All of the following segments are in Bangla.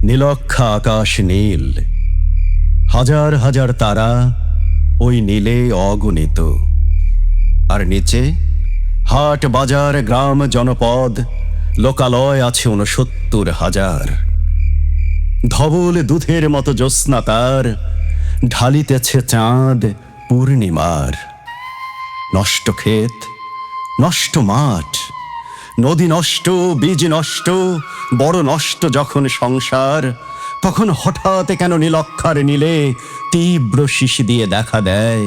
নীলক্ষা আকাশ নীল, হাজার হাজার তারা ওই নীলে অগণিত। আর নিচে হাট বাজার গ্রাম জনপদ লোকালয় আছে ৬৯,০০০। ধবল দুধের মতো জ্যোৎস্না তার ঢালিতেছে চাঁদ পূর্ণিমার। নষ্ট ক্ষেত, নষ্ট মাঠ, নদী নষ্ট, বীজ নষ্ট, বড় নষ্ট যখন সংসার, তখন হঠাৎ কেন নীলক্ষার নীলে তীব্র শিশি দিয়ে দেখা দেয়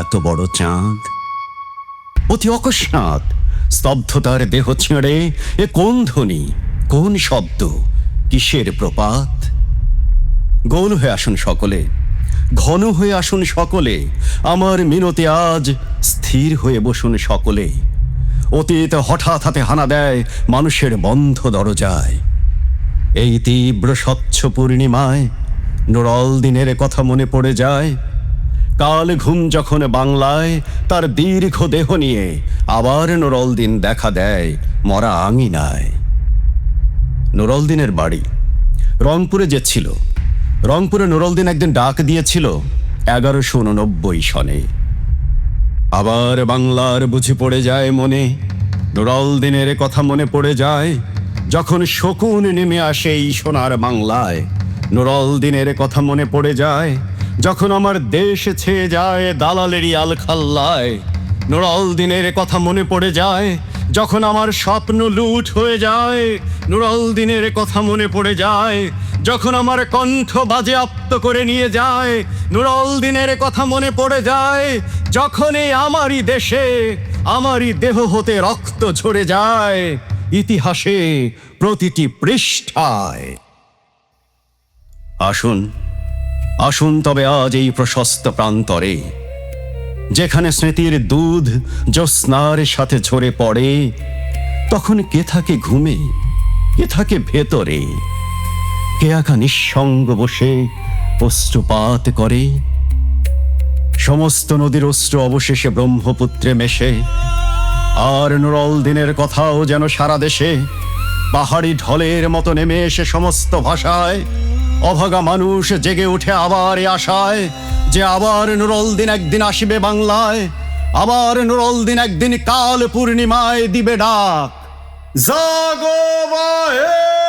এত বড় চাঁদ? অতি অকস্মাৎ স্তব্ধতার দেহ ছেড়ে এ কোন ধ্বনি, কোন শব্দ, কিসের প্রপাত? গোল হয়ে আসুন সকলে, ঘন হয়ে আসুন সকলে, আমার মিনতি আজ স্থির হয়ে বসুন সকলে। অতীত হঠাৎ হাতে হানা দেয় মানুষের বন্ধ দরজায়। এই তীব্র স্বচ্ছ পূর্ণিমায় নুরল দিনের কথা মনে পড়ে যায়। কাল ঘুম যখন বাংলায় তার দীর্ঘ দেহ নিয়ে আবার নুরল দিন দেখা দেয় মরা আঙিনায়। নুরল দিনের বাড়ি রংপুরে যে ছিল, রংপুরে নুরল দিন একদিন ডাক দিয়েছিল ১১৮৯ সনে। আবার বাংলার বুঝি পড়ে যায় মনে, নুরল দিনের কথা মনে পড়ে যায় যখন শকুন নেমে আসে এই সোনার বাংলায়। নুরল দিনের কথা মনে পড়ে যায় যখন আমার দেশ ছেয়ে যায় দালালেরই আলখাল্লায়। নুরল দিনের কথা মনে পড়ে যায় যখন আমার স্বপ্ন লুট হয়ে যায়। নুরল দিনের কথা মনে পড়ে যায় যখন আমার কণ্ঠ বাজেয়াপ্ত করে নিয়ে যায়। নুরল দিনের কথা মনে পড়ে যায় যখন এই আমারই দেশে আমারই দেহ হতে রক্ত ঝরে যায় ইতিহাসে প্রতিটি পৃষ্ঠায়। আসুন, আসুন তবে আজ এই প্রশস্ত প্রান্তরে, যেখানে স্মৃতির দুধ জ্যোৎস্নার সাথে ঝরে পড়ে, তখন কে থাকে ঘুমে, কে থাকে ভেতরে, কে একা নিঃসঙ্গ বসে অশ্রুপাত করে। সমস্ত নদীর অশ্রু অবশেষে ব্রহ্মপুত্রে মেশে। আর নুরল দিনের কথাও যেন সারা দেশে পাহাড়ি ঢলের মতো নেমে এসে সমস্ত ভাষায় অভাগা মানুষ জেগে উঠে আবার এ আশায় যে আবার নুরল দিন একদিন আসিবে বাংলায়, আবার নুরল দিন একদিন কাল পূর্ণিমায় দিবে ডাক, জাগো বাহে।